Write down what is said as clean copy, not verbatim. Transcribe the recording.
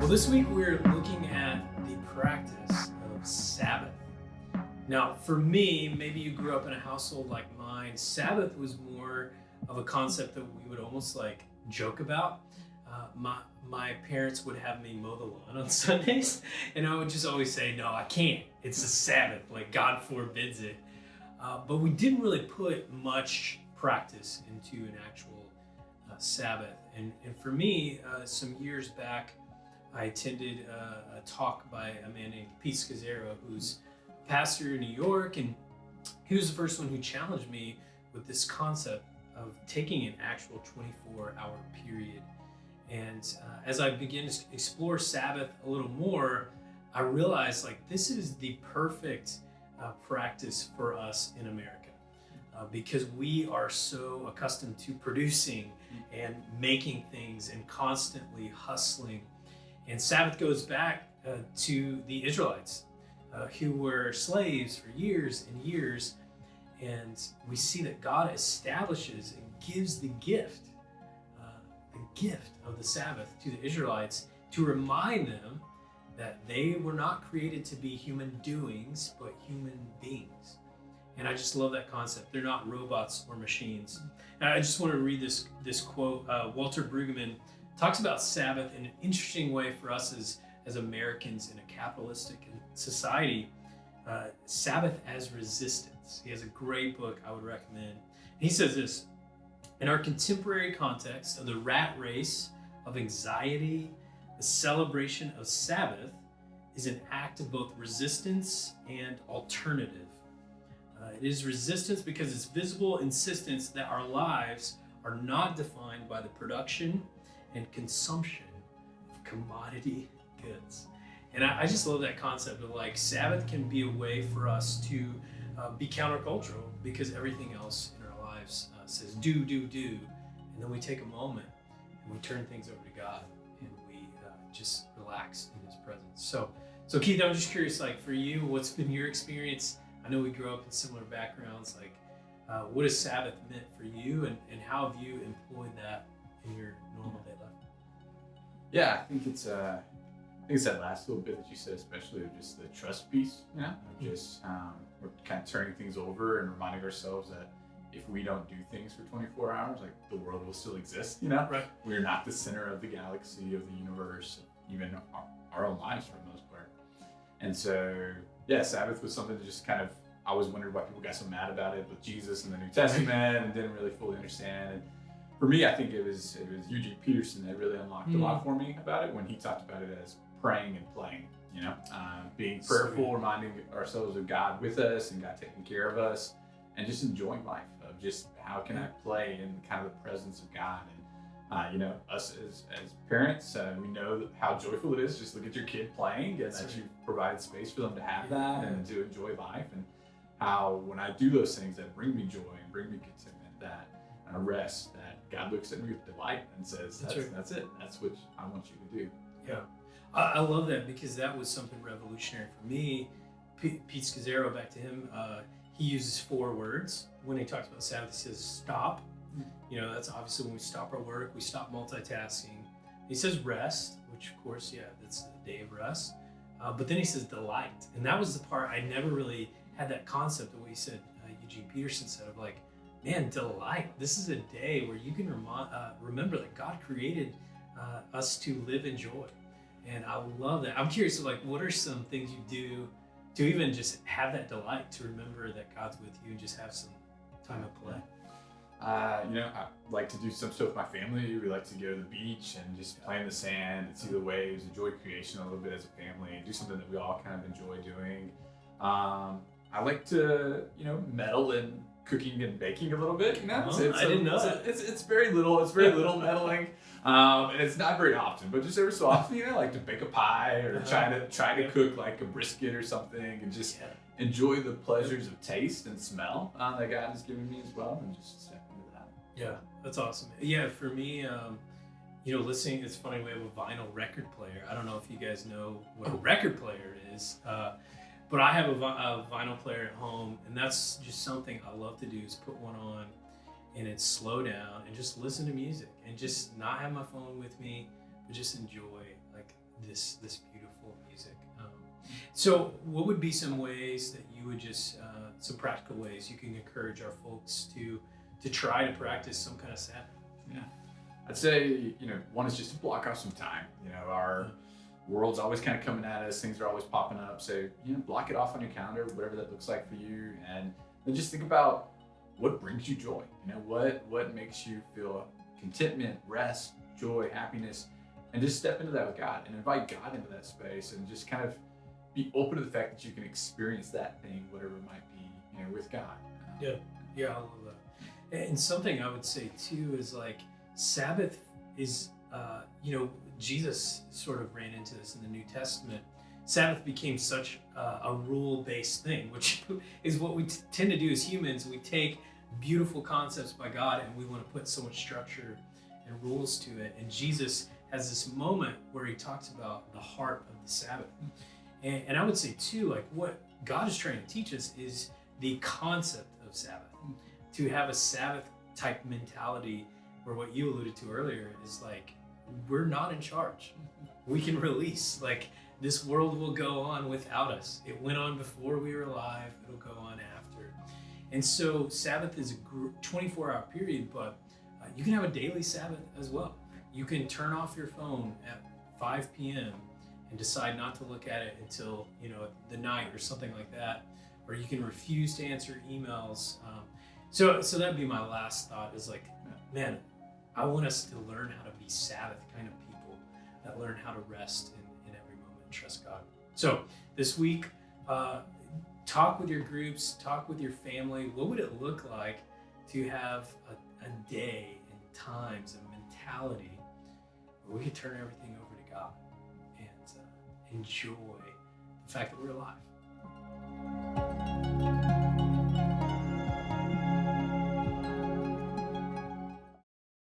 This week we're looking at the practice of Sabbath. Now, for me, maybe you grew up in a household like mine, Sabbath was more of a concept that we would almost like joke about. My parents would have me mow the lawn on Sundays, and I would just always say, no, I can't. It's a Sabbath, like God forbids it. But we didn't really put much practice into an actual Sabbath. And for me, some years back, I attended a talk by a man named Pete Scazzero, who's a pastor in New York, and he was the first one who challenged me with this concept of taking an actual 24-hour period. And as I began to explore Sabbath a little more, I realized like this is the perfect practice for us in America. Because we are so accustomed to producing and making things and constantly hustling. And Sabbath goes back to the Israelites who were slaves for years and years. And we see that God establishes and gives the gift of the Sabbath to the Israelites to remind them that they were not created to be human doings, but human beings. And I just love that concept. They're not robots or machines. And I just want to read this quote. Walter Brueggemann talks about Sabbath in an interesting way for us as Americans in a capitalistic society. Sabbath as resistance. He has a great book I would recommend. He says this: in our contemporary context of the rat race of anxiety, the celebration of Sabbath is an act of both resistance and alternative. It is resistance because it's visible insistence that our lives are not defined by the production and consumption of commodity goods. And I just love that concept of like Sabbath can be a way for us to be countercultural because everything else in our lives says do. And then we take a moment and we turn things over to God and we just relax in His presence. So Keith, I'm just curious, like for you, what's been your experience? I know we grew up in similar backgrounds. Like, what has Sabbath meant for you, and how have you employed that in your normal day life? Yeah, I think it's that last little bit that you said, especially of just the trust piece. You know, of just we're kind of turning things over and reminding ourselves that if we don't do things for 24 hours, like the world will still exist. You know, right? We're not the center of the galaxy, of the universe, even our own lives for the most part. And so, yeah, Sabbath was something that just kind of, I always wondered why people got so mad about it with Jesus in the New Testament and didn't really fully understand. And for me, I think it was Eugene Peterson that really unlocked a lot for me about it when he talked about it as praying and playing, you know, being prayerful, reminding ourselves of God with us and God taking care of us, and just enjoying life of just how can I play in kind of the presence of God. And you know, us as parents, we know how joyful it is. Just look at your kid playing, and that you provided space for them to have that and to enjoy life. And how when I do those things that bring me joy and bring me contentment, that rest, that God looks at me with delight and says, that's it. That's what I want you to do. Yeah, I love that because that was something revolutionary for me. Pete Scazzero, back to him, he uses 4 words when he talks about Sabbath. He says stop. You know, that's obviously when we stop our work, we stop multitasking. He says rest, which of course, that's the day of rest. But then he says delight. And that was the part I never really had that concept of what he said, Eugene Peterson said, of like, man, delight. This is a day where you can remember that God created us to live in joy. And I love that. I'm curious, like, what are some things you do to even just have that delight, to remember that God's with you and just have some time of play? You know, I like to do some stuff with my family. We like to go to the beach and just play in the sand and see the waves, enjoy creation a little bit as a family, do something that we all kind of enjoy doing. I like to, you know, meddle in cooking and baking a little bit. You know, I didn't know that. It's very little. It's very little meddling, and it's not very often. But just every so often, you know, I like to bake a pie or try to cook like a brisket or something, and just enjoy the pleasures of taste and smell that God has given me as well, and just step into that. Yeah, that's awesome. Yeah, for me, you know, listening. It's funny, we have a vinyl record player. I don't know if you guys know what a record player is. But I have a vinyl player at home, and that's just something I love to do, is put one on and it's slow down and just listen to music and just not have my phone with me, but just enjoy like this beautiful music. So what would be some ways that you would just some practical ways you can encourage our folks to try to practice some kind of Sabbath? Yeah. I'd say, one is just to block off some time. Our world's always kind of coming at us. Things are always popping up. So, block it off on your calendar, whatever that looks like for you. And then just think about what brings you joy. What makes you feel contentment, rest, joy, happiness, and just step into that with God and invite God into that space and just kind of be open to the fact that you can experience that thing, whatever it might be, with God. Yeah, I love that. And something I would say too is like Sabbath is, Jesus sort of ran into this in the New Testament. Sabbath became such a rule-based thing, which is what we tend to do as humans. We take beautiful concepts by God and we want to put so much structure and rules to it. And Jesus has this moment where he talks about the heart of the Sabbath. And I would say too, like what God is trying to teach us is the concept of Sabbath. To have a Sabbath type mentality where what you alluded to earlier is like, we're not in charge. We can release, like this world will go on without us. It went on before we were alive, it'll go on after. And so Sabbath is a 24-hour period, but you can have a daily Sabbath as well. You can turn off your phone at 5 p.m. and decide not to look at it until the night or something like that, or you can refuse to answer emails. So that'd be my last thought is like, man, I want us to learn how to be Sabbath kind of people that learn how to rest in every moment and trust God. So this week, talk with your groups, talk with your family. What would it look like to have a day and times and mentality where we could turn everything over to God and enjoy the fact that we're alive?